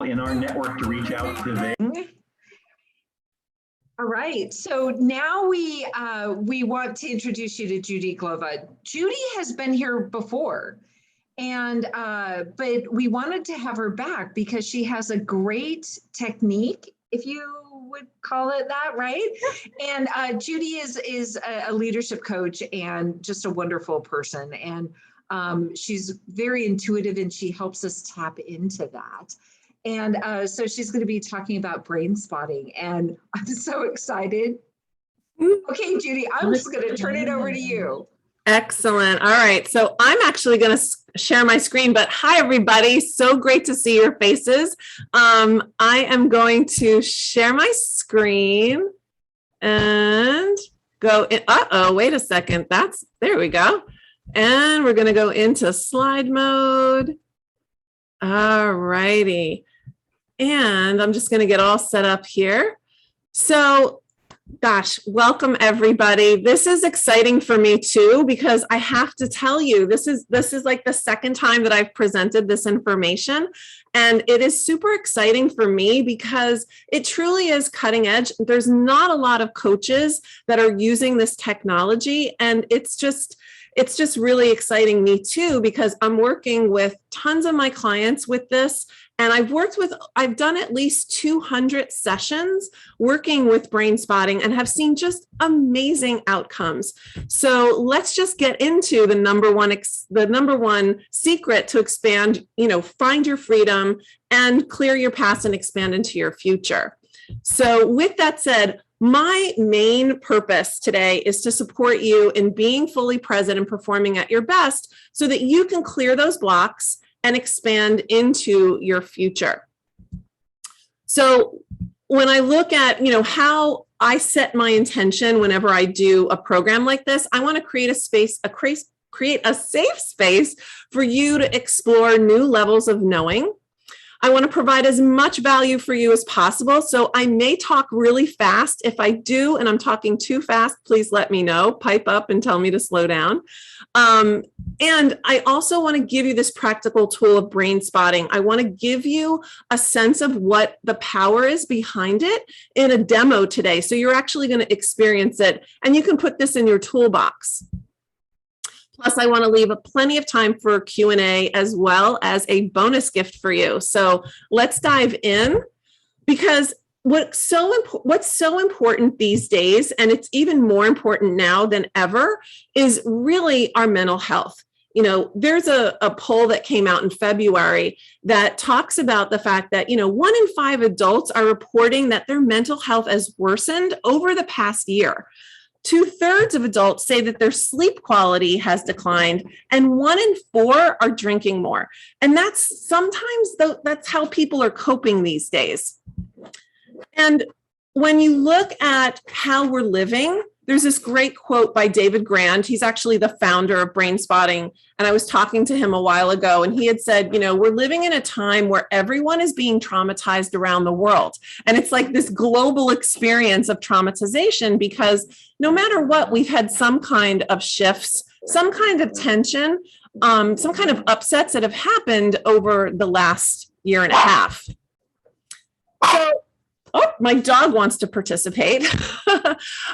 in our network to reach out to them. All right, so now we want to introduce you to Judy Glova. Judy has been here before, and but we wanted to have her back because she has a great technique, if you would call it that, right? And Judy is a leadership coach and just a wonderful person, and she's very intuitive, and she helps us tap into that. And so she's going to be talking about brain spotting, and I'm so excited. Okay, Judy, I'm just going to turn it over to you. Excellent. All right. So I'm actually going to share my screen, but hi, everybody. So great to see your faces. I am going to share my screen and go in. Uh-oh, wait a second. There we go. And we're going to go into slide mode. All righty. And I'm just going to get all set up here. So, gosh, welcome everybody. This is exciting for me too, because I have to tell you, this is like the second time that I've presented this information. And it is super exciting for me because it truly is cutting edge. There's not a lot of coaches that are using this technology. And it's just really exciting me too, because I'm working with tons of my clients with this. And I've done at least 200 sessions working with brain spotting and have seen just amazing outcomes. So let's just get into the number one secret to expand, find your freedom and clear your past and expand into your future. So with that said, my main purpose today is to support you in being fully present and performing at your best so that you can clear those blocks and expand into your future. So when I look at, how I set my intention whenever I do a program like this, I want to create a safe space for you to explore new levels of knowing. I want to provide as much value for you as possible. So I may talk really fast. If I do, and I'm talking too fast, please let me know, pipe up and tell me to slow down. And I also want to give you this practical tool of brain spotting. I want to give you a sense of what the power is behind it in a demo today. So you're actually going to experience it, and you can put this in your toolbox. Plus, I want to leave plenty of time for Q&A as well as a bonus gift for you. So let's dive in, because what's so important these days, and it's even more important now than ever, is really our mental health. There's a poll that came out in February that talks about the fact that, 1 in 5 adults are reporting that their mental health has worsened over the past year. 2/3 of adults say that their sleep quality has declined, and 1 in 4 are drinking more. And that's how people are coping these days. And when you look at how we're living, there's this great quote by David Grand. He's actually the founder of Brain Spotting. And I was talking to him a while ago, and he had said, we're living in a time where everyone is being traumatized around the world. And it's like this global experience of traumatization, because no matter what, we've had some kind of shifts, some kind of tension, some kind of upsets that have happened over the last year and a half. So, my dog wants to participate.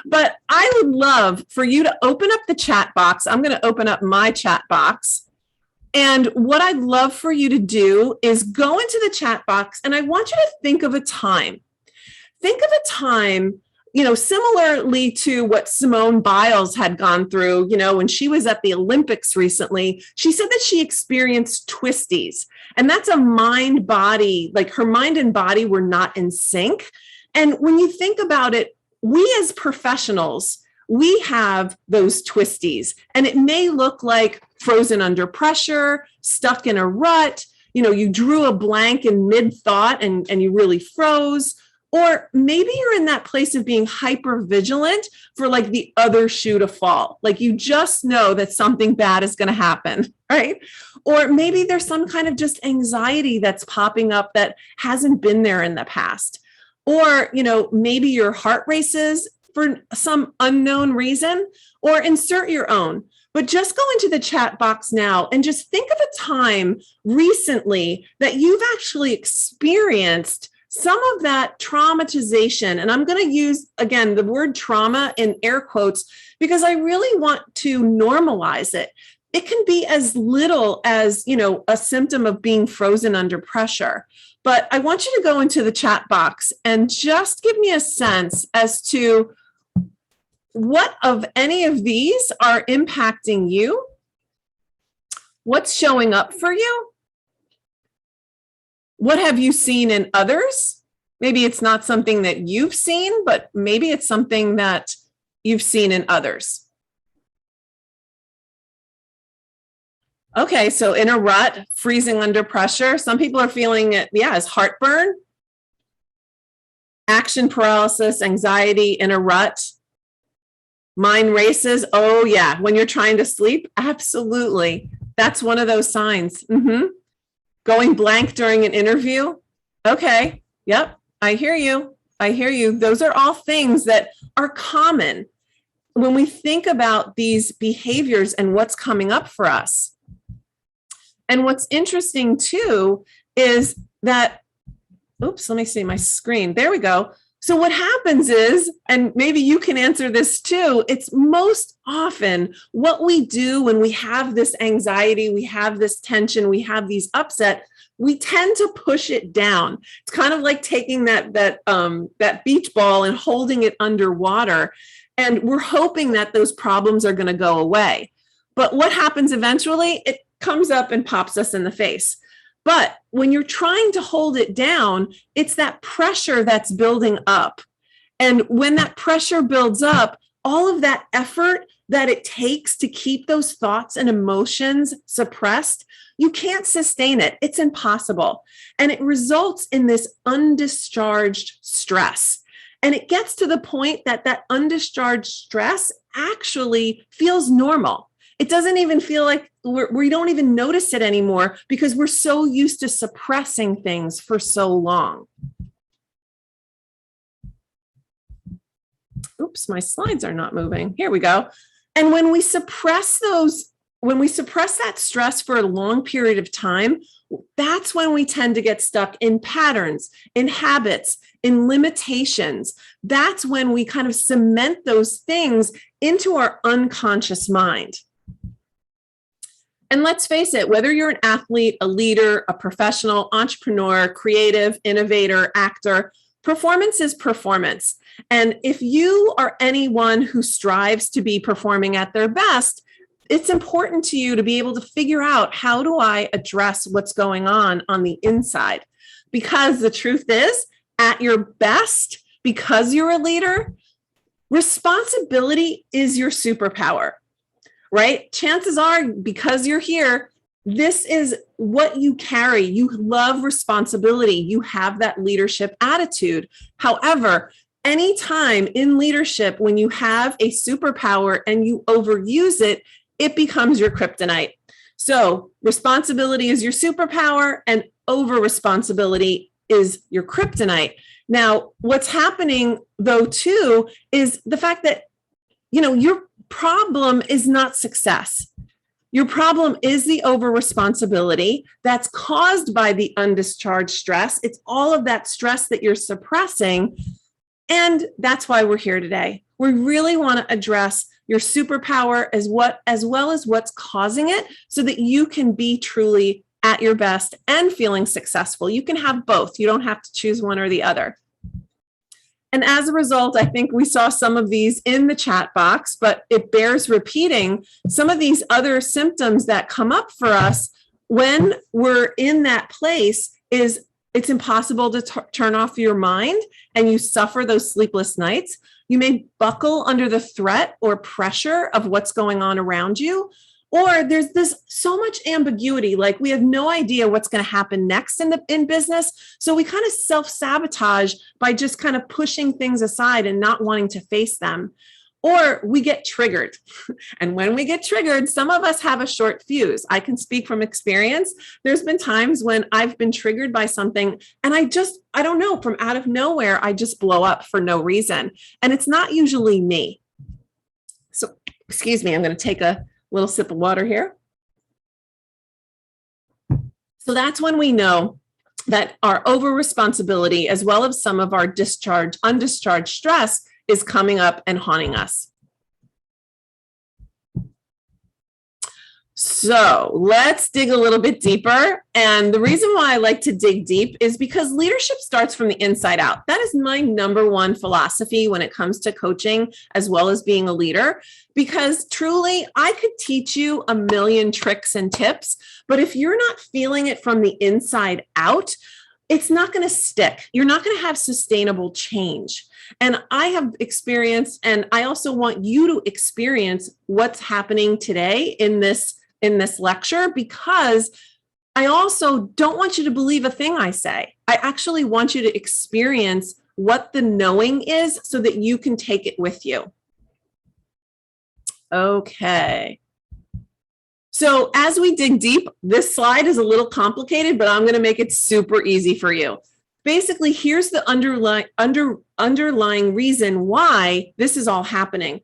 But I would love for you to open up the chat box. I'm going to open up my chat box. And what I'd love for you to do is go into the chat box, and I want you to think of a time. Think of a time, similarly to what Simone Biles had gone through, when she was at the Olympics recently. She said that she experienced twisties. And that's a mind-body, like her mind and body were not in sync. And when you think about it, we as professionals, we have those twisties. And it may look like frozen under pressure, stuck in a rut, you drew a blank in mid-thought and you really froze. Or maybe you're in that place of being hyper vigilant for like the other shoe to fall. Like you just know that something bad is going to happen, right? Or maybe there's some kind of just anxiety that's popping up that hasn't been there in the past. Or, maybe your heart races for some unknown reason, or insert your own. But just go into the chat box now and just think of a time recently that you've actually experienced some of that traumatization. And I'm going to use, again, the word trauma in air quotes, because I really want to normalize it. It can be as little as, a symptom of being frozen under pressure. But I want you to go into the chat box and just give me a sense as to what of any of these are impacting you? What's showing up for you? What have you seen in others? Maybe it's not something that you've seen, but maybe it's something that you've seen in others. Okay, so in a rut, freezing under pressure. Some people are feeling it, as heartburn, action paralysis, anxiety in a rut. Mind races. Oh, yeah. When you're trying to sleep, absolutely. That's one of those signs. Going blank during an interview. Okay. Yep. I hear you. Those are all things that are common when we think about these behaviors and what's coming up for us. And what's interesting too is that, oops, let me see my screen. There we go. So what happens is, and maybe you can answer this too, it's most often what we do when we have this anxiety, we have this tension, we have these upset, we tend to push it down. It's kind of like taking that beach ball and holding it underwater. And we're hoping that those problems are going to go away. But what happens eventually? It comes up and pops us in the face. But when you're trying to hold it down, it's that pressure that's building up. And when that pressure builds up, all of that effort that it takes to keep those thoughts and emotions suppressed, you can't sustain it. It's impossible. And it results in this undischarged stress. And it gets to the point that that undischarged stress actually feels normal. It doesn't even feel like we don't even notice it anymore because we're so used to suppressing things for so long. Oops, my slides are not moving. Here we go. And when we suppress that stress for a long period of time, that's when we tend to get stuck in patterns, in habits, in limitations. That's when we kind of cement those things into our unconscious mind. And let's face it, whether you're an athlete, a leader, a professional, entrepreneur, creative, innovator, actor, performance is performance. And if you are anyone who strives to be performing at their best, it's important to you to be able to figure out, how do I address what's going on the inside? Because the truth is, at your best, because you're a leader, responsibility is your superpower. Right? Chances are, because you're here, this is what you carry. You love responsibility. You have that leadership attitude. However, anytime in leadership, when you have a superpower and you overuse it, it becomes your kryptonite. So responsibility is your superpower and over responsibility is your kryptonite. Now, what's happening though, too, is the fact that, your problem is not success. Your problem is the over responsibility that's caused by the undischarged stress. It's all of that stress that you're suppressing. And that's why we're here today. We really want to address your superpower as well as what's causing it, so that you can be truly at your best and feeling successful. You can have both. You don't have to choose one or the other. And as a result, I think we saw some of these in the chat box, but it bears repeating. Some of these other symptoms that come up for us when we're in that place is it's impossible to turn off your mind, and you suffer those sleepless nights. You may buckle under the threat or pressure of what's going on around you. Or there's this so much ambiguity, like we have no idea what's going to happen next in business. So we kind of self-sabotage by just kind of pushing things aside and not wanting to face them. Or we get triggered. And when we get triggered, some of us have a short fuse. I can speak from experience. There's been times when I've been triggered by something and I don't know, from out of nowhere, I just blow up for no reason. And it's not usually me. So, excuse me, I'm going to take a Little sip of water here. So that's when we know that our over responsibility, as well as some of our undischarged stress, is coming up and haunting us. So let's dig a little bit deeper. And the reason why I like to dig deep is because leadership starts from the inside out. That is my number one philosophy when it comes to coaching, as well as being a leader, because truly I could teach you a million tricks and tips, but if you're not feeling it from the inside out, it's not going to stick. You're not going to have sustainable change. And I have experienced, and I also want you to experience what's happening today in this lecture, because I also don't want you to believe a thing I say. I actually want you to experience what the knowing is so that you can take it with you. Okay. So as we dig deep, this slide is a little complicated, but I'm going to make it super easy for you. Basically, here's the underlying reason why this is all happening.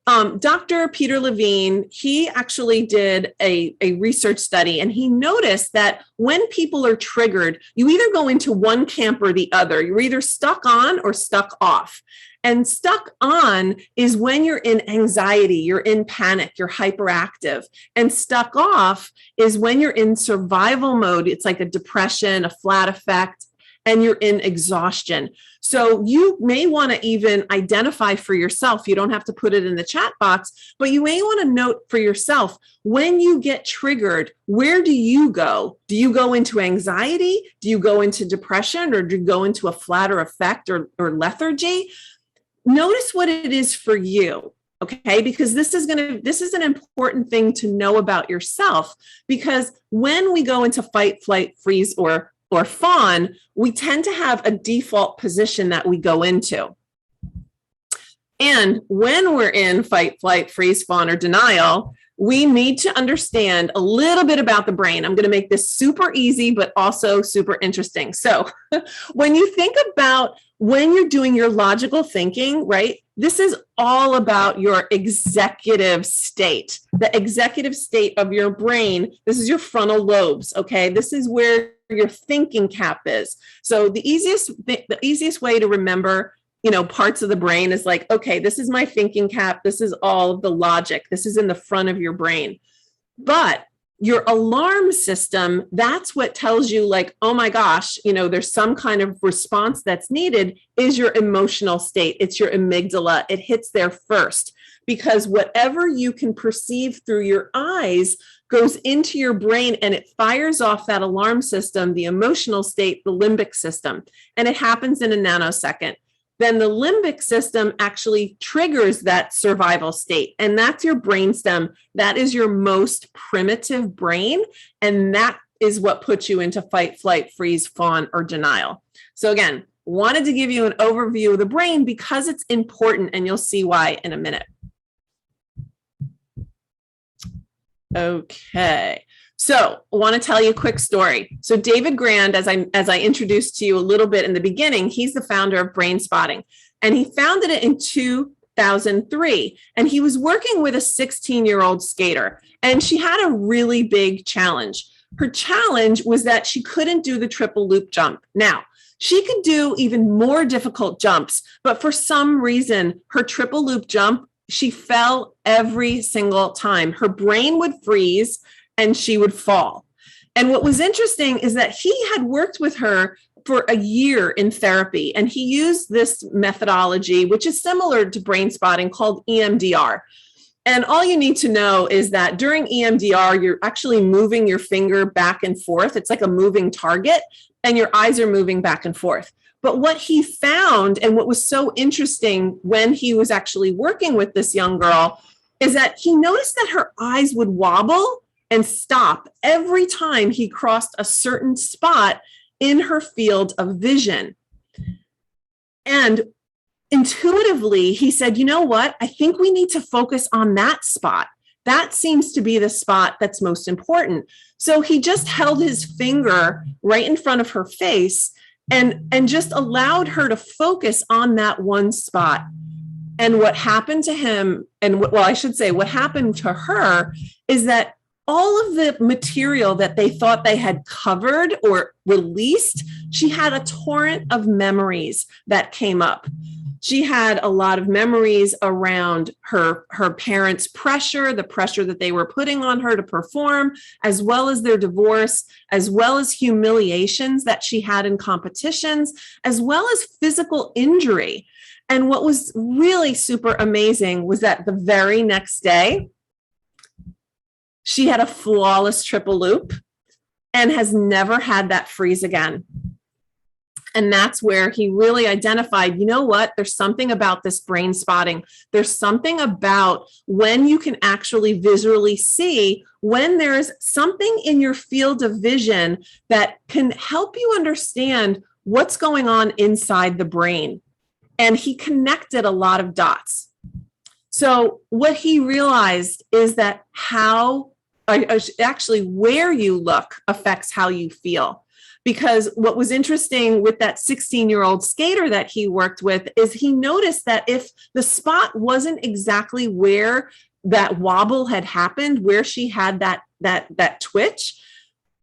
Dr. Peter Levine, he actually did a research study, and he noticed that when people are triggered, you either go into one camp or the other. You're either stuck on or stuck off. And stuck on is when you're in anxiety, you're in panic, you're hyperactive. And stuck off is when you're in survival mode. It's like a depression, a flat effect, and you're in exhaustion. So you may want to even identify for yourself, you don't have to put it in the chat box, but you may want to note for yourself, when you get triggered, where do you go? Do you go into anxiety? Do you go into depression? Or do you go into a flatter effect or lethargy? Notice what it is for you. Okay, because this is an important thing to know about yourself, because when we go into fight, flight, freeze, or fawn, we tend to have a default position that we go into. And when we're in fight, flight, freeze, fawn, or denial, we need to understand a little bit about the brain. I'm going to make this super easy, but also super interesting. So when you think about when you're doing your logical thinking, right, this is all about your executive state, the executive state of your brain. This is your frontal lobes, okay? This is where your thinking cap is. So the easiest way to remember, parts of the brain is like, okay, this is my thinking cap. This is all of the logic. This is in the front of your brain. But your alarm system, that's what tells you like, oh my gosh, there's some kind of response that's needed, is your emotional state. It's your amygdala. It hits there first, because whatever you can perceive through your eyes goes into your brain and it fires off that alarm system, the emotional state, the limbic system, and it happens in a nanosecond. Then the limbic system actually triggers that survival state. And that's your brainstem. That is your most primitive brain. And that is what puts you into fight, flight, freeze, fawn, or denial. So again, wanted to give you an overview of the brain because it's important, and you'll see why in a minute. Okay. So I want to tell you a quick story. So David Grand, as I introduced to you a little bit in the beginning, he's the founder of Brain Spotting, and he founded it in 2003. And he was working with a 16-year-old skater, and she had a really big challenge. Her challenge was that she couldn't do the triple loop jump. Now, she could do even more difficult jumps, but for some reason, her triple loop jump, she fell every single time. Her brain would freeze and she would fall. And what was interesting is that he had worked with her for a year in therapy, and he used this methodology, which is similar to brain spotting, called EMDR. And all you need to know is that during EMDR, you're actually moving your finger back and forth. It's like a moving target, and your eyes are moving back and forth. But what he found, and what was so interesting when he was actually working with this young girl, is that he noticed that her eyes would wobble and stop every time he crossed a certain spot in her field of vision. And intuitively, he said, you know what? I think we need to focus on that spot. That seems to be the spot that's most important. So he just held his finger right in front of her face and just allowed her to focus on that one spot. And what happened to him, and well, I should say what happened to her is that all of the material that they thought they had covered or released, she had a torrent of memories that came up. She had a lot of memories around her parents' pressure, the pressure that they were putting on her to perform, as well as their divorce, as well as humiliations that she had in competitions, as well as physical injury. And what was really super amazing was that the very next day, she had a flawless triple loop and has never had that freeze again. And that's where he really identified, you know what, there's something about this brain spotting. There's something about when you can actually visually see when there's something in your field of vision that can help you understand what's going on inside the brain. And he connected a lot of dots. So what he realized is that actually where you look affects how you feel. Because what was interesting with that 16-year-old skater that he worked with is he noticed that if the spot wasn't exactly where that wobble had happened, where she had that twitch,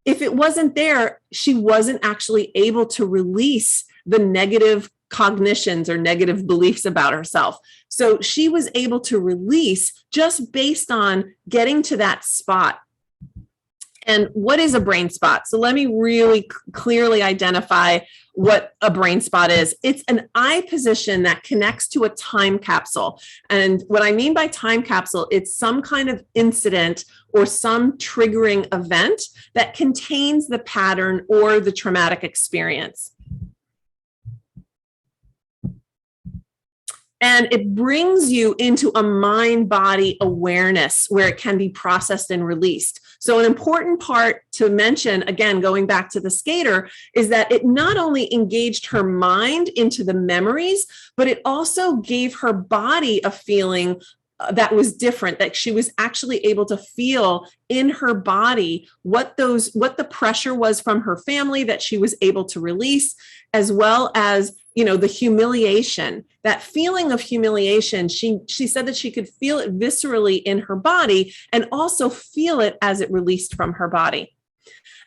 if it wasn't there, she wasn't actually able to release the negative cognitions or negative beliefs about herself. So she was able to release just based on getting to that spot. And what is a brain spot? So let me really clearly identify what a brain spot is. It's an eye position that connects to a time capsule. And what I mean by time capsule, it's some kind of incident or some triggering event that contains the pattern or the traumatic experience. And it brings you into a mind-body awareness where it can be processed and released. So an important part to mention, again, going back to the skater, is that it not only engaged her mind into the memories, but it also gave her body a feeling that was different, that she was actually able to feel in her body what the pressure was from her family that she was able to release, as well as, you know, the humiliation, that feeling of humiliation. She said that she could feel it viscerally in her body and also feel it as it released from her body.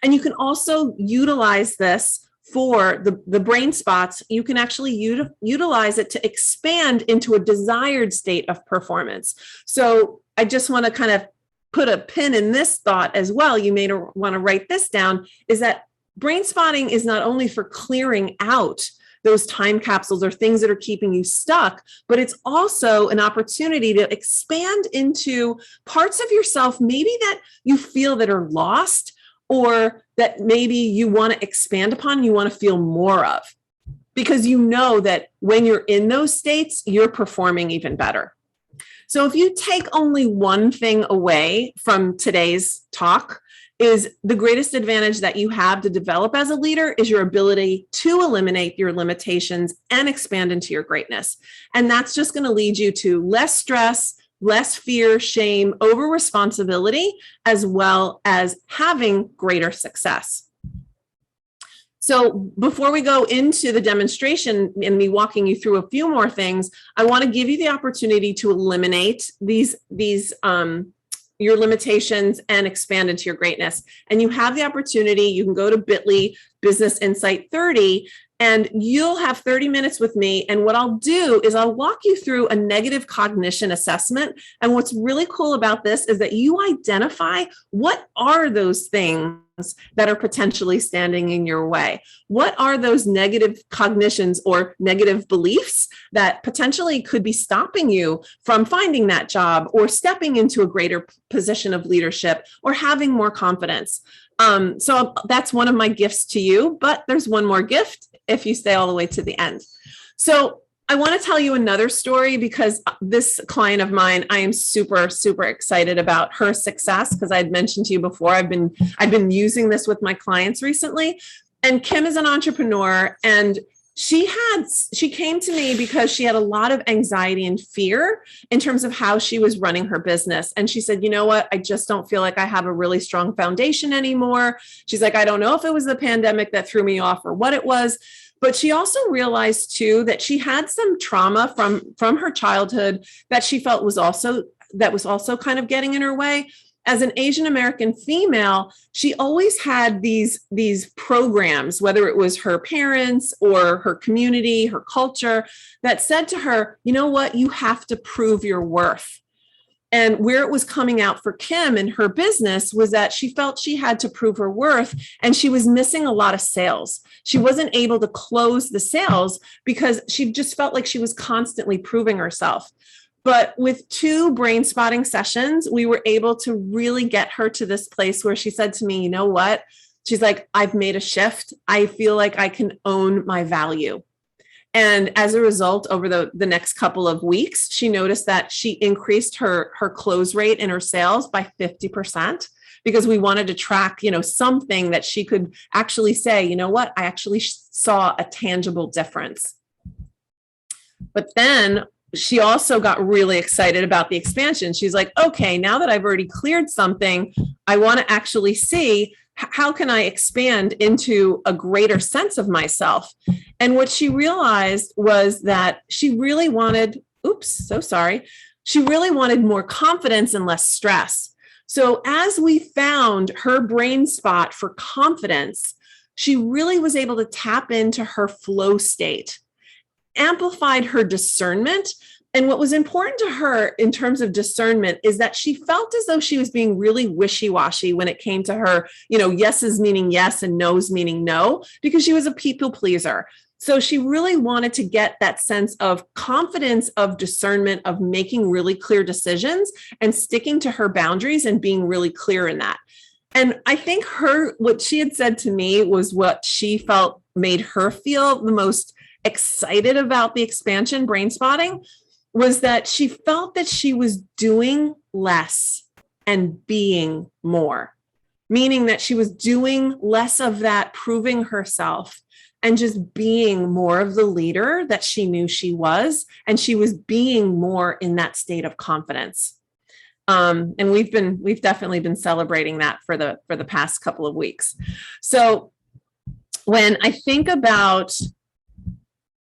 And you can also utilize this for the brain spots. You can actually utilize it to expand into a desired state of performance. So I just want to kind of put a pin in this thought as well. You may want to write this down, is that brain spotting is not only for clearing out those time capsules or things that are keeping you stuck, but it's also an opportunity to expand into parts of yourself maybe that you feel that are lost, or that maybe you want to expand upon, you want to feel more of, because you know that when you're in those states, you're performing even better. So if you take only one thing away from today's talk, is the greatest advantage that you have to develop as a leader is your ability to eliminate your limitations and expand into your greatness. And that's just going to lead you to less stress, less fear, shame, over responsibility, as well as having greater success. So before we go into the demonstration and me walking you through a few more things, I want to give you the opportunity to eliminate these your limitations and expand into your greatness. And you have the opportunity, you can go to bit.ly Business Insight 30, and you'll have 30 minutes with me. And what I'll do is I'll walk you through a negative cognition assessment. And what's really cool about this is that you identify what are those things that are potentially standing in your way. What are those negative cognitions or negative beliefs that potentially could be stopping you from finding that job or stepping into a greater position of leadership or having more confidence? So that's one of my gifts to you, but there's one more gift if you stay all the way to the end. So I want to tell you another story, because this client of mine, I am super, super excited about her success, because I had mentioned to you before, I've been using this with my clients recently. And Kim is an entrepreneur, and she came to me because she had a lot of anxiety and fear in terms of how she was running her business. And she said, you know what, I just don't feel like I have a really strong foundation anymore. She's like, I don't know if it was the pandemic that threw me off or what it was, But she also realized too that she had some trauma from her childhood that she felt was also kind of getting in her way. As an Asian American female, she always had these programs, whether it was her parents or her community, her culture, that said to her, you know what, you have to prove your worth. And where it was coming out for Kim in her business was that she felt she had to prove her worth, and she was missing a lot of sales. She wasn't able to close the sales because she just felt like she was constantly proving herself. But with 2 brain spotting sessions, we were able to really get her to this place where she said to me, you know what? She's like, I've made a shift. I feel like I can own my value. And as a result, over the next couple of weeks, she noticed that she increased her close rate in her sales by 50%, because we wanted to track, something that she could actually say, you know what, I actually saw a tangible difference. But then she also got really excited about the expansion. She's like, okay, now that I've already cleared something, I want to actually see how can I expand into a greater sense of myself? And what she realized was that she really wanted, she really wanted more confidence and less stress. So as we found her brain spot for confidence, she really was able to tap into her flow state, amplified her discernment. And what was important to her in terms of discernment is that she felt as though she was being really wishy-washy when it came to her, yeses meaning yes and no's meaning no, because she was a people pleaser. So she really wanted to get that sense of confidence, of discernment, of making really clear decisions and sticking to her boundaries and being really clear in that. And I think what she had said to me was what she felt made her feel the most excited about the expansion brain spotting, was that she felt that she was doing less and being more, meaning that she was doing less of that proving herself and just being more of the leader that she knew she was. And she was being more in that state of confidence. And we've definitely been celebrating that for the past couple of weeks. So when I think about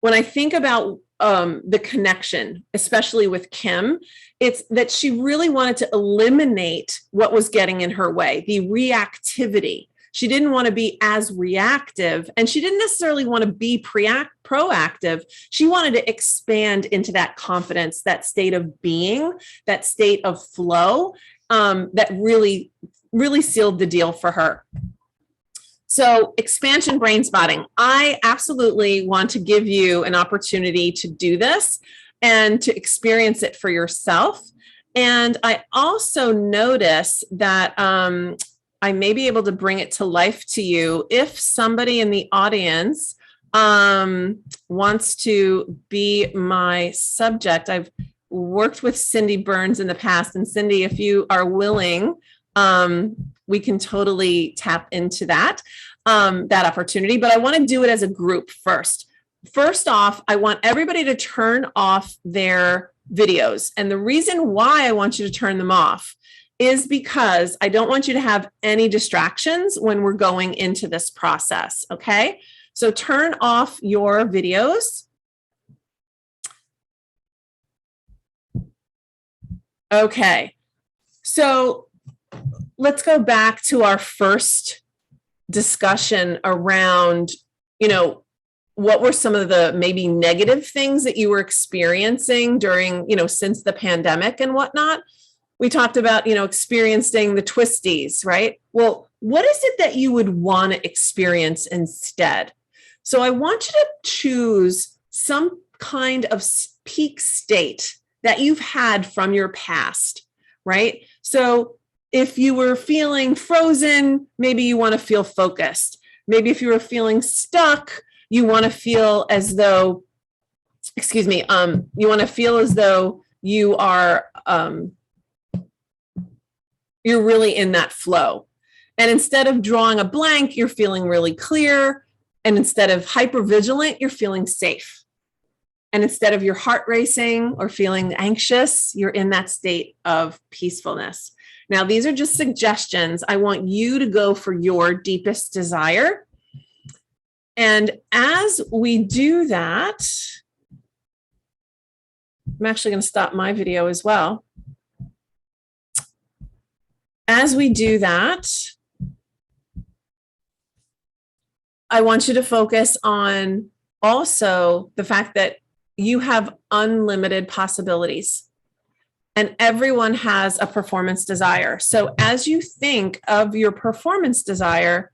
the connection, especially with Kim, it's that she really wanted to eliminate what was getting in her way, the reactivity. She didn't want to be as reactive, and she didn't necessarily want to be proactive. She wanted to expand into that confidence, that state of being, that state of flow, that really, really sealed the deal for her. So expansion brain spotting, I absolutely want to give you an opportunity to do this and to experience it for yourself. And I also notice that I may be able to bring it to life to you if somebody in the audience wants to be my subject. I've worked with Cindy Burns in the past, and Cindy, if you are willing, we can totally tap into that opportunity, but I want to do it as a group first. First off, I want everybody to turn off their videos. And the reason why I want you to turn them off is because I don't want you to have any distractions when we're going into this process. Okay. So turn off your videos. Okay. So let's go back to our first discussion around, what were some of the maybe negative things that you were experiencing during, since the pandemic and whatnot. We talked about, experiencing the twisties, right? Well, what is it that you would want to experience instead? So I want you to choose some kind of peak state that you've had from your past, right? So if you were feeling frozen, maybe you want to feel focused. Maybe if you were feeling stuck, you want to feel as though, you want to feel as though you are, you're really in that flow. And instead of drawing a blank, you're feeling really clear. And instead of hypervigilant, you're feeling safe. And instead of your heart racing or feeling anxious, you're in that state of peacefulness. Now, these are just suggestions. I want you to go for your deepest desire. And as we do that, I'm actually going to stop my video as well. As we do that, I want you to focus on also the fact that you have unlimited possibilities and everyone has a performance desire. So as you think of your performance desire,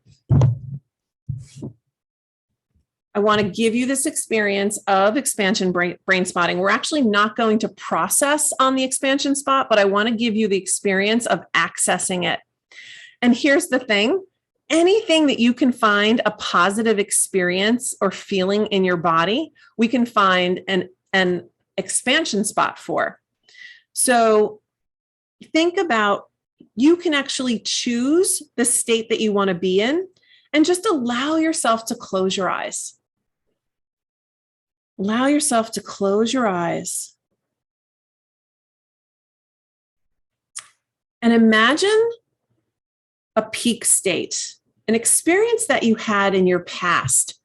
I want to give you this experience of expansion brain spotting. We're actually not going to process on the expansion spot, but I want to give you the experience of accessing it. And here's the thing. Anything that you can find a positive experience or feeling in your body, we can find an expansion spot for. So think about, you can actually choose the state that you want to be in and just allow yourself to close your eyes. Allow yourself to close your eyes. And imagine a peak state, an experience that you had in your past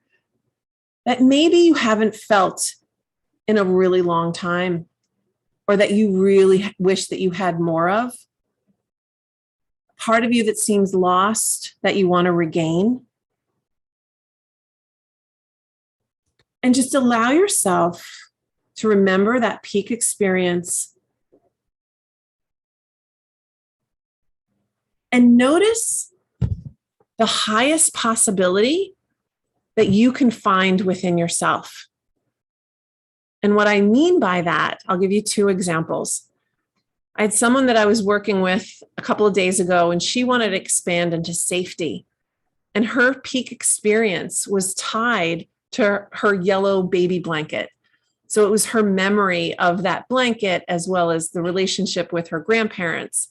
that maybe you haven't felt in a really long time, or that you really wish that you had more of. Part of you that seems lost that you want to regain. And just allow yourself to remember that peak experience. And notice the highest possibility that you can find within yourself. And what I mean by that, I'll give you two examples. I had someone that I was working with a couple of days ago, and she wanted to expand into safety. And her peak experience was tied to her yellow baby blanket. So it was her memory of that blanket as well as the relationship with her grandparents.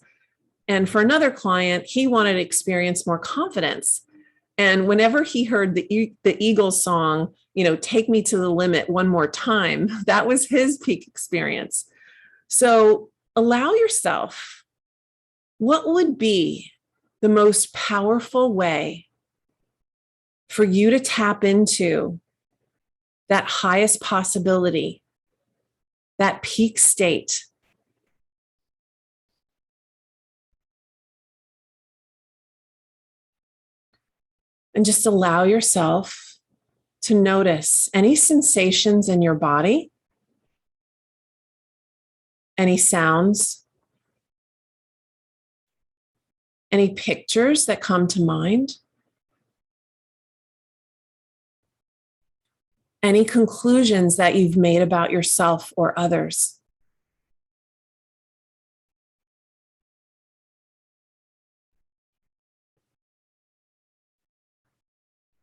And for another client, he wanted to experience more confidence. And whenever he heard the Eagles song, take me to the limit one more time, that was his peak experience. So allow yourself, what would be the most powerful way for you to tap into that highest possibility, that peak state? And just allow yourself to notice any sensations in your body, any sounds, any pictures that come to mind, any conclusions that you've made about yourself or others.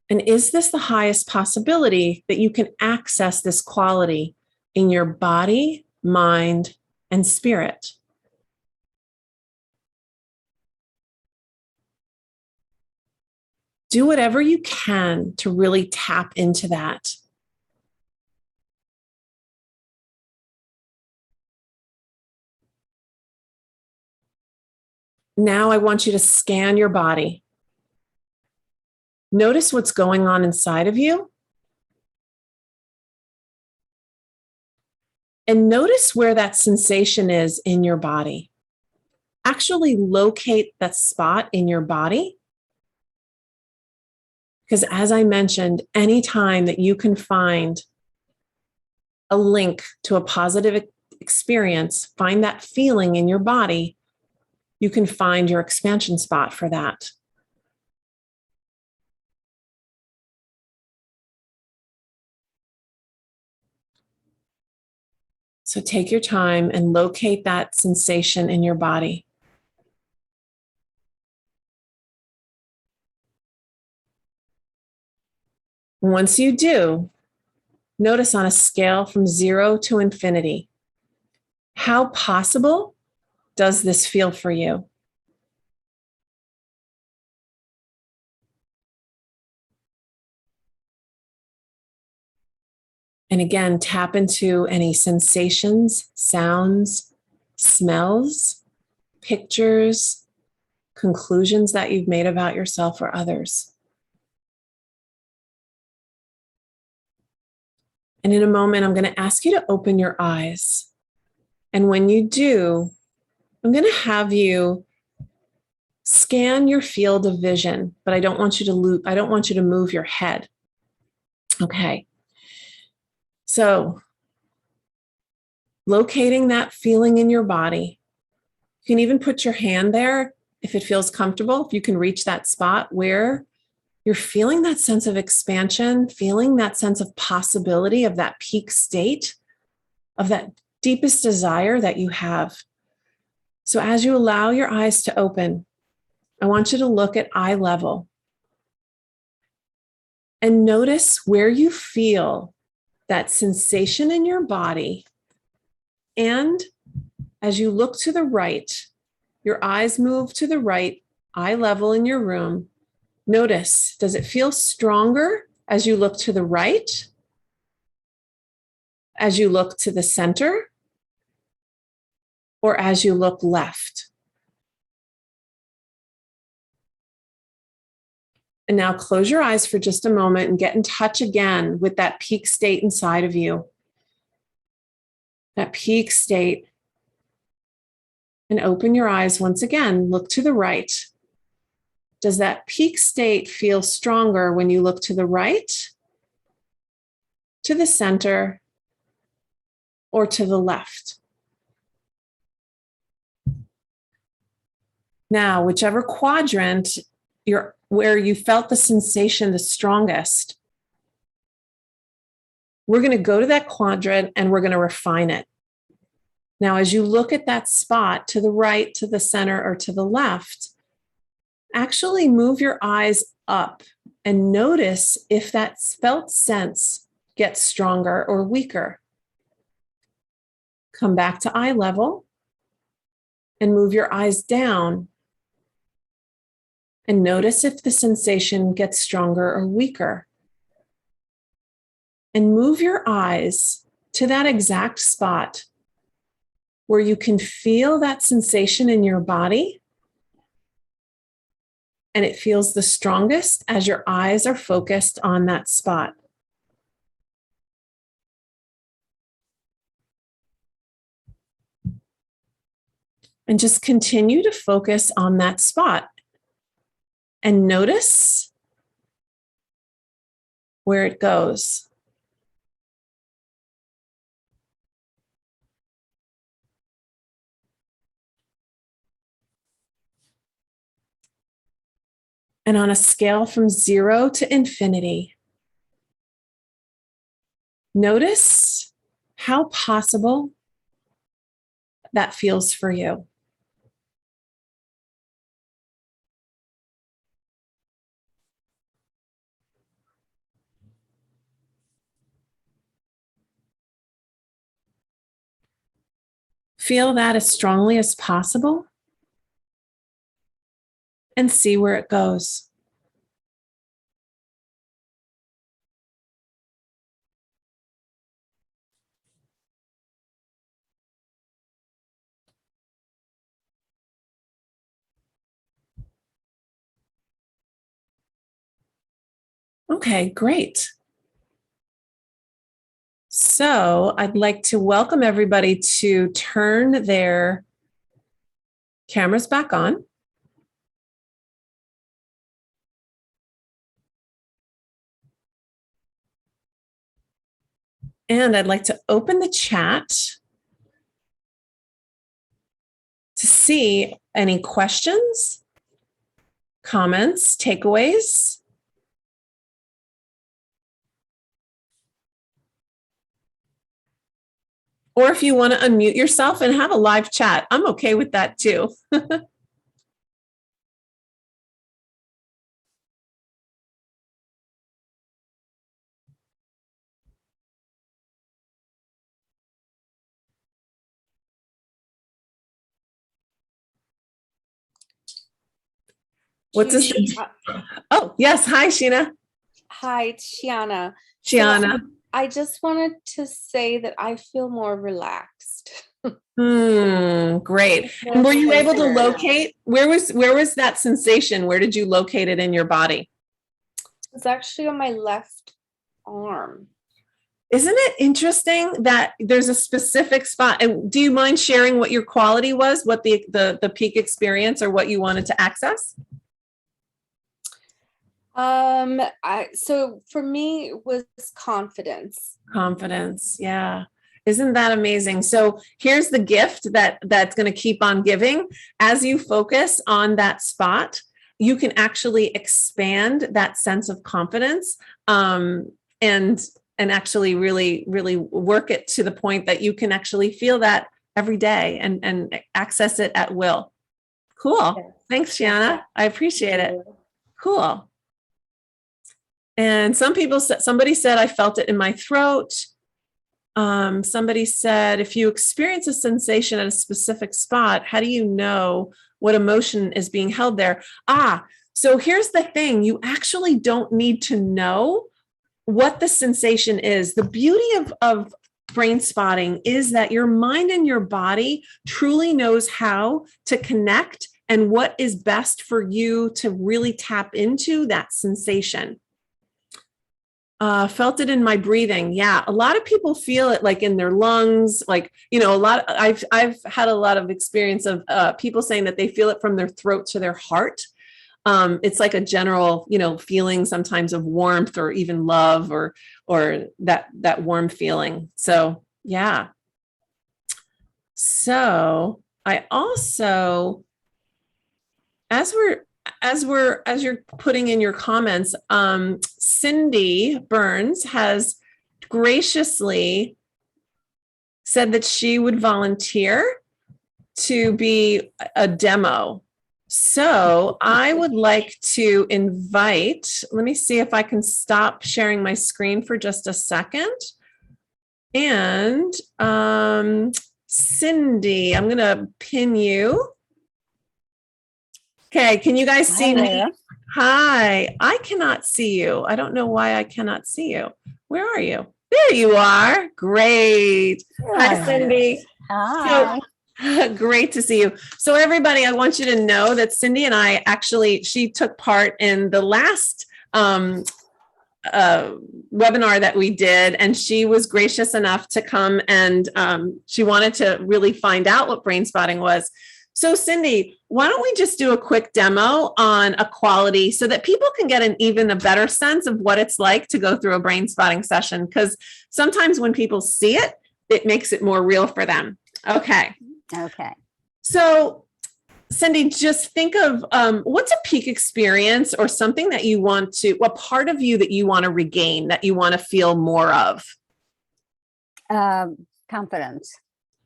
And is this the highest possibility that you can access this quality in your body, mind, and spirit? Do whatever you can to really tap into that. Now I want you to scan your body. Notice what's going on inside of you. And notice where that sensation is in your body. Actually locate that spot in your body. Because as I mentioned, anytime that you can find a link to a positive experience, find that feeling in your body, you can find your expansion spot for that. So take your time and locate that sensation in your body. Once you do, notice on a scale from 0 to infinity, how possible does this feel for you? And again, tap into any sensations, sounds, smells, pictures, conclusions that you've made about yourself or others. And in a moment, I'm going to ask you to open your eyes. And when you do, I'm going to have you scan your field of vision, but I don't want you to move your head. Okay. So, locating that feeling in your body. You can even put your hand there if it feels comfortable, if you can reach that spot where you're feeling that sense of expansion, feeling that sense of possibility of that peak state, of that deepest desire that you have. So as you allow your eyes to open, I want you to look at eye level and notice where you feel that sensation in your body. And as you look to the right, your eyes move to the right, eye level in your room. Notice, does it feel stronger as you look to the right? As you look to the center? Or as you look left? And now close your eyes for just a moment and get in touch again with that peak state inside of you. That peak state. And open your eyes once again. Look to the right. Does that peak state feel stronger when you look to the right, to the center, or to the left? Now, whichever quadrant where you felt the sensation the strongest, we're going to go to that quadrant and we're going to refine it. Now, as you look at that spot to the right, to the center, or to the left, actually move your eyes up and notice if that felt sense gets stronger or weaker. Come back to eye level and move your eyes down and notice if the sensation gets stronger or weaker. And move your eyes to that exact spot where you can feel that sensation in your body and it feels the strongest as your eyes are focused on that spot. And just continue to focus on that spot and notice where it goes. And on a scale from 0 to infinity, notice how possible that feels for you. Feel that as strongly as possible and see where it goes. Okay, great. So I'd like to welcome everybody to turn their cameras back on. And I'd like to open the chat to see any questions, comments, takeaways. Or if you want to unmute yourself and have a live chat, I'm okay with that too. What's this? Oh, yes. Hi, Sheena. Hi, it's Shiana. Shiana. So I just wanted to say that I feel more relaxed. Great. And were you able to locate, where was that sensation? Where did you locate it in your body? It's actually on my left arm. Isn't it interesting that there's a specific spot? And do you mind sharing what your quality was, what the peak experience or what you wanted to access? So for me it was confidence. Confidence. Yeah. Isn't that amazing? So here's the gift that's going to keep on giving. As you focus on that spot, you can actually expand that sense of confidence, and actually really work it to the point that you can actually feel that every day and access it at will. Cool. Yes. Thanks, Shiana. I appreciate it. Cool. And somebody said, I felt it in my throat. Somebody said, if you experience a sensation at a specific spot, how do you know what emotion is being held there? So here's the thing. You actually don't need to know what the sensation is. The beauty of brain spotting is that your mind and your body truly knows how to connect and what is best for you to really tap into that sensation. Felt it in my breathing. Yeah. A lot of people feel it like in their lungs, like, I've had a lot of experience of people saying that they feel it from their throat to their heart. It's like a general, feeling sometimes of warmth or even love or that warm feeling. So, yeah. So I also, as you're putting in your comments, Cindy Burns has graciously said that she would volunteer to be a demo. So I would like to invite, let me see if I can stop sharing my screen for just a second. And Cindy, I'm going to pin you. Okay, can you guys see me? Hi, I cannot see you. I don't know why I cannot see you. Where are you? There you are. Great. Hi, Cindy. Hi. So, great to see you. So everybody, I want you to know that Cindy and I she took part in the last webinar that we did, and she was gracious enough to come and she wanted to really find out what brain spotting was. So Cindy, why don't we just do a quick demo on a quality so that people can get even a better sense of what it's like to go through a brain spotting session? Because sometimes when people see it, it makes it more real for them. Okay. So Cindy, just think of what's a peak experience or something that you want to, what part of you that you want to regain, that you want to feel more of? Confidence.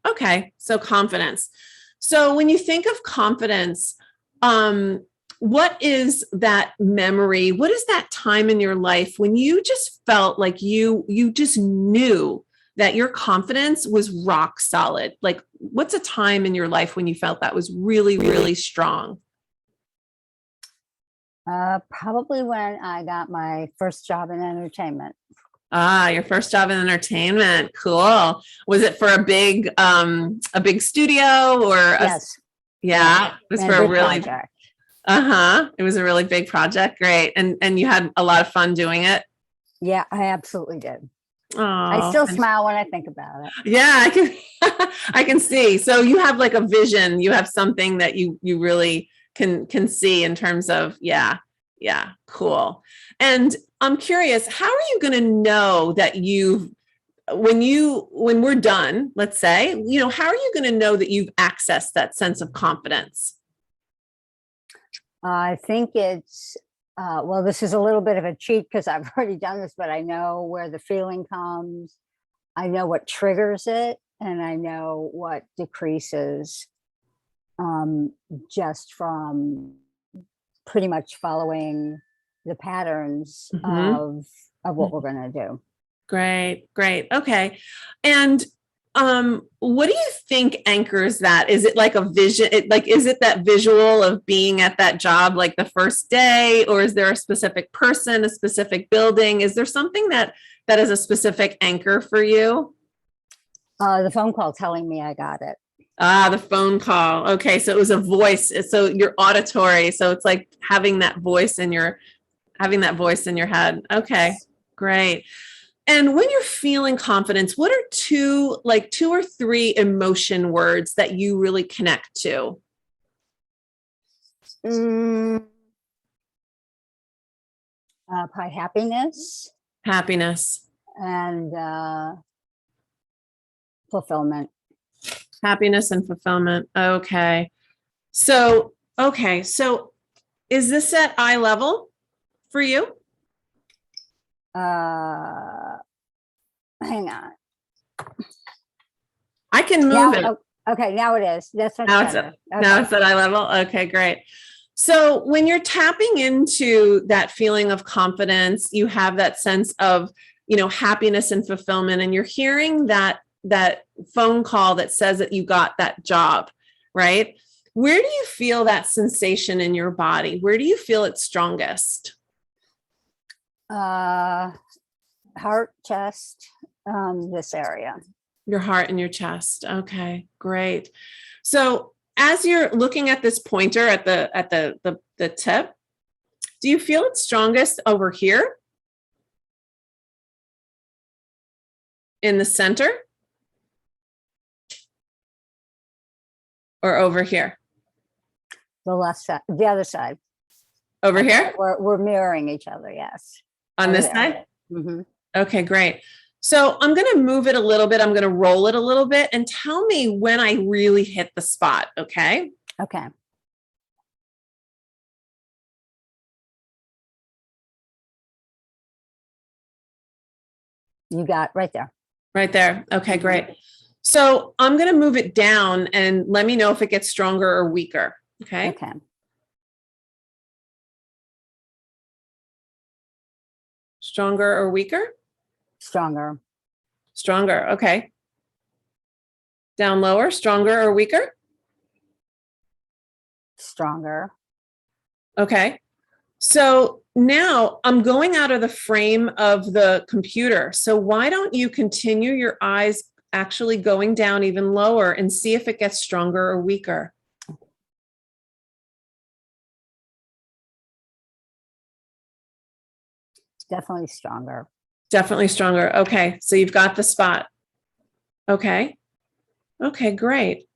Okay, so confidence. So when you think of confidence, what is that memory? What is that time in your life when you just felt like you just knew that your confidence was rock solid? Like, what's a time in your life when you felt that was really, really strong? Probably when I got my first job in entertainment. Your first job in entertainment. Cool. Was it for a big studio or? Yes. Yeah. It was And for a big really, project. it was a really big project. Great. And you had a lot of fun doing it? Yeah, I absolutely did. Oh, I still smile when I think about it. Yeah, I can see. So you have like a vision, you have something that you really can see in terms of, yeah, cool. And I'm curious, how are you going to know that when we're done, let's say, how are you going to know that you've accessed that sense of confidence? I think it's, well, this is a little bit of a cheat because I've already done this, but I know where the feeling comes. I know what triggers it, and I know what decreases, just from pretty much following the patterns of what we're going to do. Great. Okay. And what do you think anchors that? Is it like a vision? Is it that visual of being at that job like the first day, or is there a specific person, a specific building? Is there something that is a specific anchor for you? The phone call telling me I got it. The phone call. Okay. So it was a voice. So you're auditory. So it's like having that voice in your head. Okay, great. And when you're feeling confidence, what are two or three emotion words that you really connect to? Probably happiness Happiness. and fulfillment. Happiness and fulfillment. Okay. So is this at eye level for you? Hang on. I can move Now, it. okay, now it is. That's much Now it's better. Now it's at eye level. Okay, great. So when you're tapping into that feeling of confidence, you have that sense of, happiness and fulfillment, and you're hearing that phone call that says that you got that job, right? Where do you feel that sensation in your body? Where do you feel it strongest? Heart, chest, this area. Your heart and your chest. Okay, great. So as you're looking at this pointer at the tip, do you feel it strongest over here? In the center? Or over here? The left side, the other side. Over here? We're mirroring each other, yes. On this Over side? there. Mhm. Okay, great. So I'm going to move it a little bit. I'm going to roll it a little bit and tell me when I really hit the spot, okay? Okay. You got right there. Right there. Okay, great. So I'm going to move it down and let me know if it gets stronger or weaker, okay? Okay. Stronger or weaker? Stronger. Stronger, okay. Down lower, stronger or weaker? Stronger. Okay. So now I'm going out of the frame of the computer. So why don't you continue your eyes actually going down even lower and see if it gets stronger or weaker? Definitely stronger. Definitely stronger. Okay. So you've got the spot. Okay. Okay, great.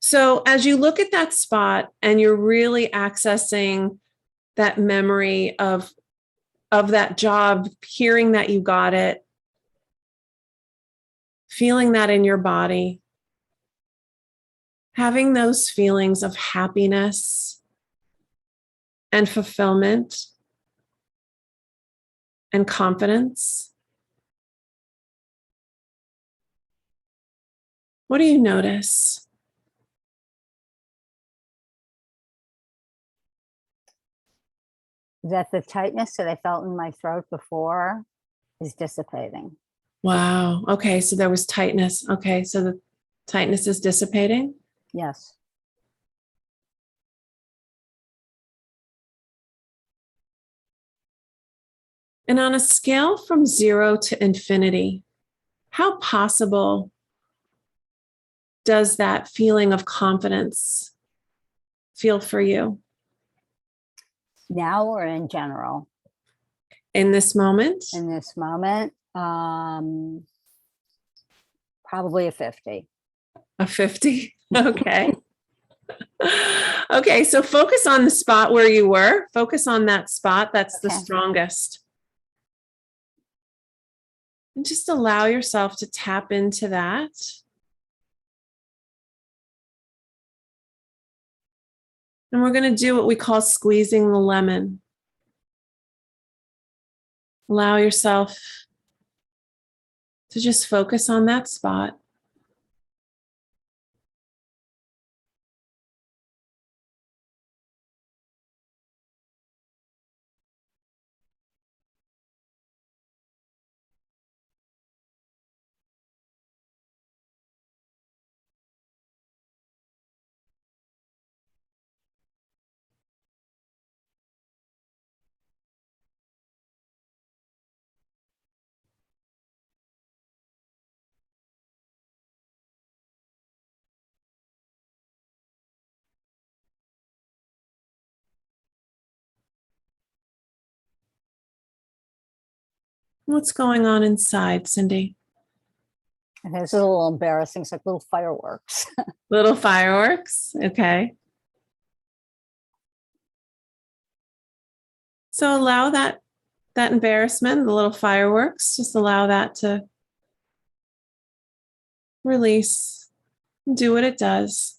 So as you look at that spot and you're really accessing that memory of that job, hearing that you got it, feeling that in your body, having those feelings of happiness and fulfillment and confidence. What do you notice? That the tightness that I felt in my throat before is dissipating. Wow. Okay. So there was tightness. Okay. So the tightness is dissipating. Yes. And on a scale from 0 to infinity, how possible does that feeling of confidence feel for you? Now or in general? In this moment? In this moment, probably a 50. A 50? Okay. Okay, so focus on the spot where you were. Focus on that spot that's the Okay. strongest. And just allow yourself to tap into that. And we're going to do what we call squeezing the lemon. Allow yourself to just focus on that spot. What's going on inside, Cindy? And this is a little embarrassing. It's like little fireworks. Little fireworks. Okay. So allow that embarrassment, the little fireworks, just allow that to release, do what it does.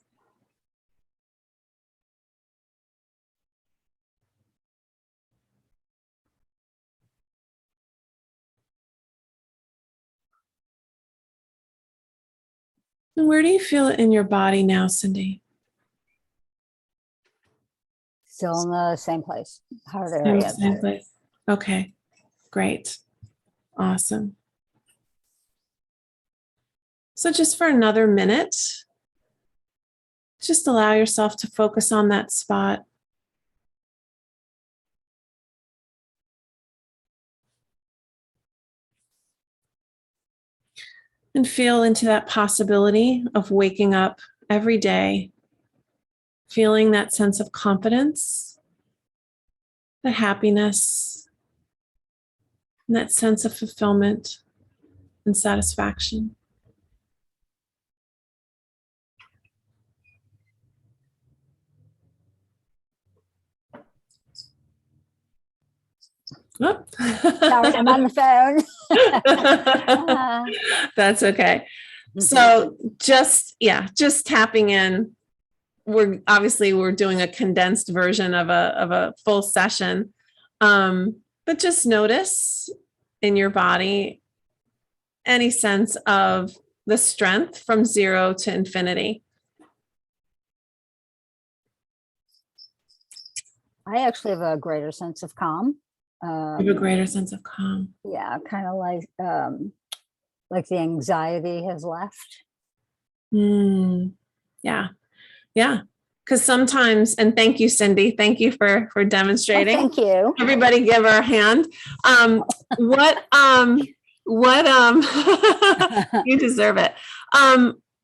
And where do you feel it in your body now, Cindy? Still in the same place. Heart area. Same place. Okay, great. Awesome. So just for another minute, just allow yourself to focus on that spot. And feel into that possibility of waking up every day, feeling that sense of confidence, the happiness, and that sense of fulfillment and satisfaction. Oh. Sorry, I'm on the phone. That's okay. So just tapping in. We're doing a condensed version of a full session. But just notice in your body any sense of the strength from 0 to infinity. I actually have a greater sense of calm. You have a greater sense of calm. Yeah, kind of like the anxiety has left. Yeah. Because sometimes, and thank you, Cindy. Thank you for demonstrating. Oh, thank you. Everybody give her a hand. You deserve it.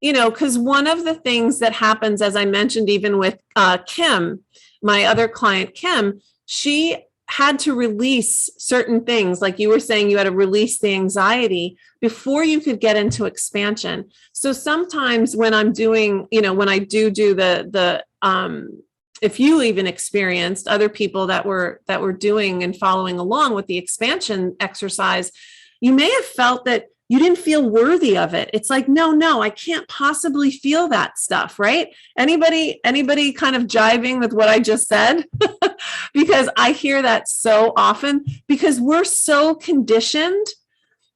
Because one of the things that happens, as I mentioned, even with Kim, my other client, Kim, she had to release certain things. Like you were saying, you had to release the anxiety before you could get into expansion. So sometimes when I'm doing, when I do the if you even experienced other people that were doing and following along with the expansion exercise, you may have felt that you didn't feel worthy of it. It's like, no, I can't possibly feel that stuff, right? Anybody kind of jiving with what I just said? Because I hear that so often, because we're so conditioned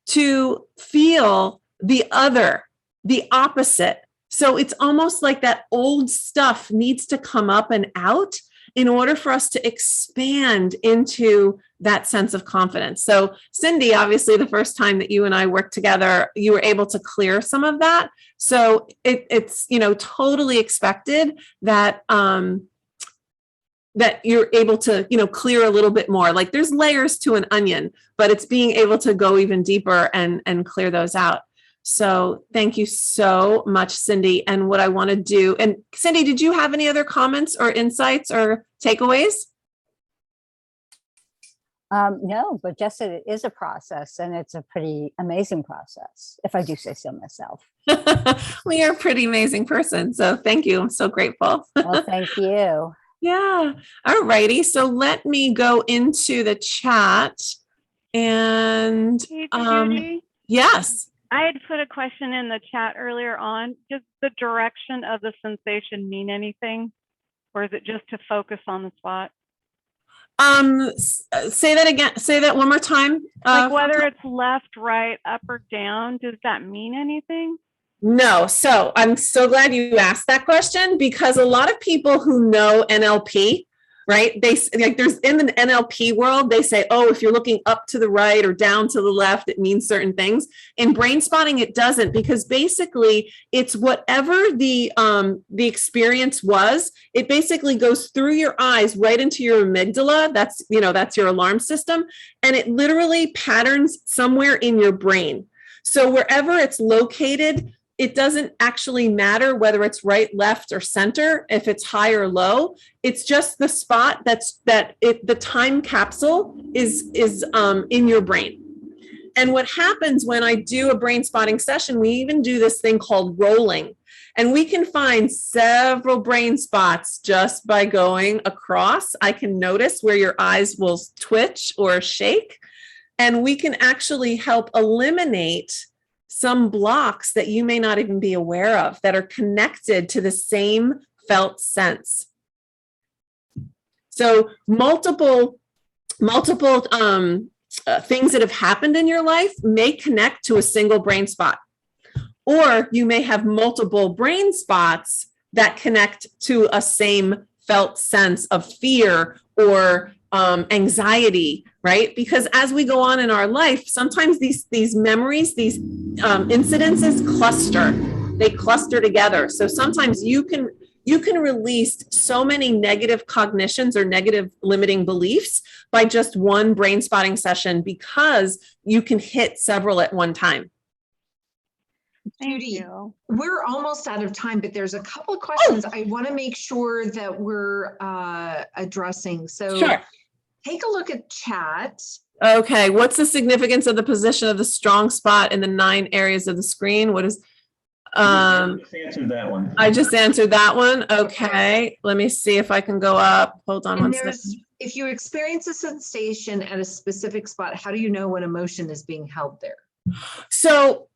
to feel the other, the opposite. So it's almost like that old stuff needs to come up and out in order for us to expand into that sense of confidence. So Cindy, obviously the first time that you and I worked together, you were able to clear some of that. So it's totally expected that that you're able to clear a little bit more. Like there's layers to an onion, but it's being able to go even deeper and clear those out. So thank you so much, Cindy. And what I want to do, and Cindy, did you have any other comments or insights or takeaways? No, but just that it is a process, and it's a pretty amazing process, if I do say so myself. Well, you're a pretty amazing person. So thank you. I'm so grateful. Well, thank you. Yeah. All righty. So let me go into the chat and Hey, Judy, yes. I had put a question in the chat earlier on. Does the direction of the sensation mean anything? Or is it just to focus on the spot? Say that again. Say that one more time. Like whether it's left, right, up, or down, does that mean anything? No. So I'm so glad you asked that question, because a lot of people who know NLP, right? They like there's in the NLP world, they say, oh, if you're looking up to the right or down to the left, it means certain things. In brain spotting, it doesn't, because basically it's whatever the experience was. It basically goes through your eyes right into your amygdala. That's your alarm system, and it literally patterns somewhere in your brain. So wherever it's located, it doesn't actually matter whether it's right, left, or center, if it's high or low. It's just the spot the time capsule is in your brain. And what happens when I do a brain spotting session, we even do this thing called rolling. And we can find several brain spots just by going across. I can notice where your eyes will twitch or shake. And we can actually help eliminate some blocks that you may not even be aware of that are connected to the same felt sense. So multiple things that have happened in your life may connect to a single brain spot. Or you may have multiple brain spots that connect to a same felt sense of fear or anxiety, right? Because as we go on in our life, sometimes these memories, these incidences cluster. They cluster together. So sometimes you can release so many negative cognitions or negative limiting beliefs by just one brain spotting session because you can hit several at one time. Thank Judy, you. we're almost out of time, but there's a couple of questions I want to make sure that we're addressing. So Sure. take a look at chat. Okay. What's the significance of the position of the strong spot in the 9 areas of the screen? What is, Just answered that one. I just answered that one. Okay. Let me see if I can go up. Hold on And one there's, second. if you experience a sensation at a specific spot, how do you know when emotion is being held there? So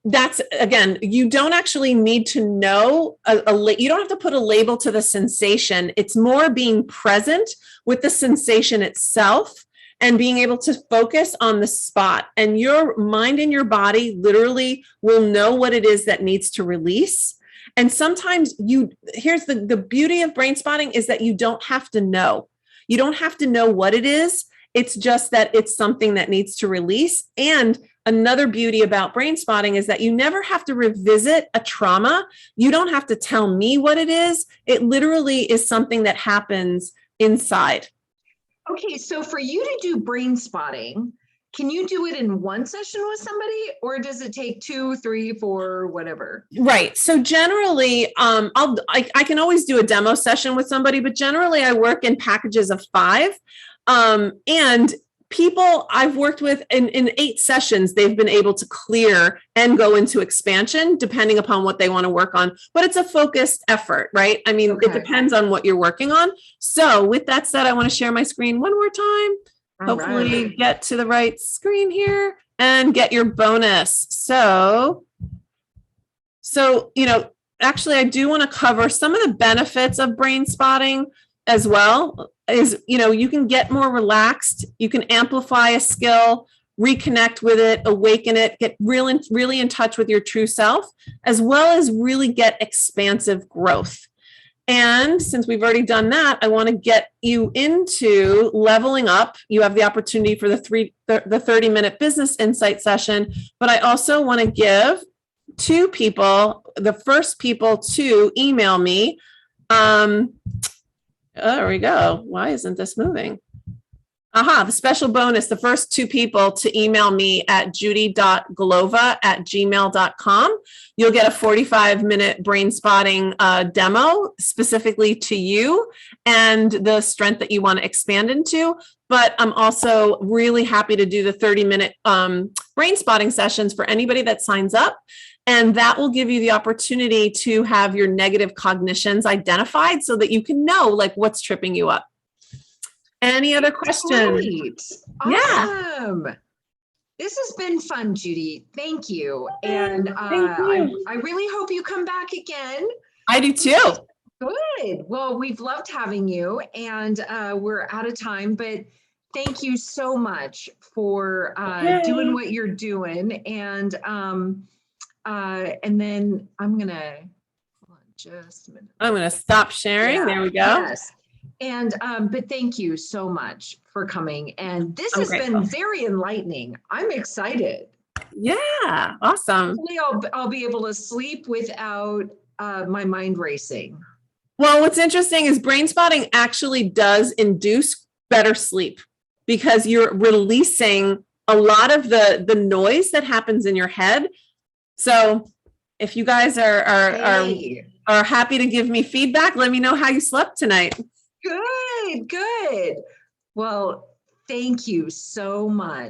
that's, again, you don't actually need to know, you don't have to put a label to the sensation. It's more being present with the sensation itself and being able to focus on the spot. And your mind and your body literally will know what it is that needs to release. And sometimes here's the beauty of brain spotting is that you don't have to know. You don't have to know what it is. It's just that it's something that needs to release. And another beauty about brain spotting is that you never have to revisit a trauma. You don't have to tell me what it is. It literally is something that happens inside. Okay, so for you to do brain spotting, can you do it in one session with somebody, or does it take 2, 3, 4, whatever? Right. So generally, I can always do a demo session with somebody, but generally I work in packages of 5. And people I've worked with in 8 sessions, they've been able to clear and go into expansion depending upon what they want to work on. But it's a focused effort, right? I mean, It depends on what you're working on. So with that said, I want to share my screen one more time. Hopefully get to the right screen here and get your bonus. So, actually I do want to cover some of the benefits of brain spotting as well. Is, you can get more relaxed, you can amplify a skill, reconnect with it, awaken it, get really in touch with your true self, as well as really get expansive growth. And since we've already done that, I want to get you into leveling up. You have the opportunity for the 30-minute business insight session, but I also want to give 2 people, the first people to email me. There we go. Why isn't this moving? The special bonus, the first 2 people to email me at judy.glova@gmail.com. You'll get a 45-minute brain spotting demo specifically to you and the strength that you want to expand into. But I'm also really happy to do the 30-minute brain spotting sessions for anybody that signs up. And that will give you the opportunity to have your negative cognitions identified so that you can know like what's tripping you up. Any other questions? Great. Yeah. Awesome. This has been fun, Judy. Thank you. And Thank you. I really hope you come back again. I do too. Good. Well, we've loved having you, and we're out of time, but thank you so much for doing what you're doing. And then I'm gonna hold on just a minute. I'm going to stop sharing. Yeah. There we go. Yes. And but thank you so much for coming. And this has been very enlightening. I'm excited. Yeah. Awesome. Hopefully I'll be able to sleep without my mind racing. Well, what's interesting is brain spotting actually does induce better sleep because you're releasing a lot of the noise that happens in your head. So if you guys are happy to give me feedback, let me know how you slept tonight. Good. Well, thank you so much.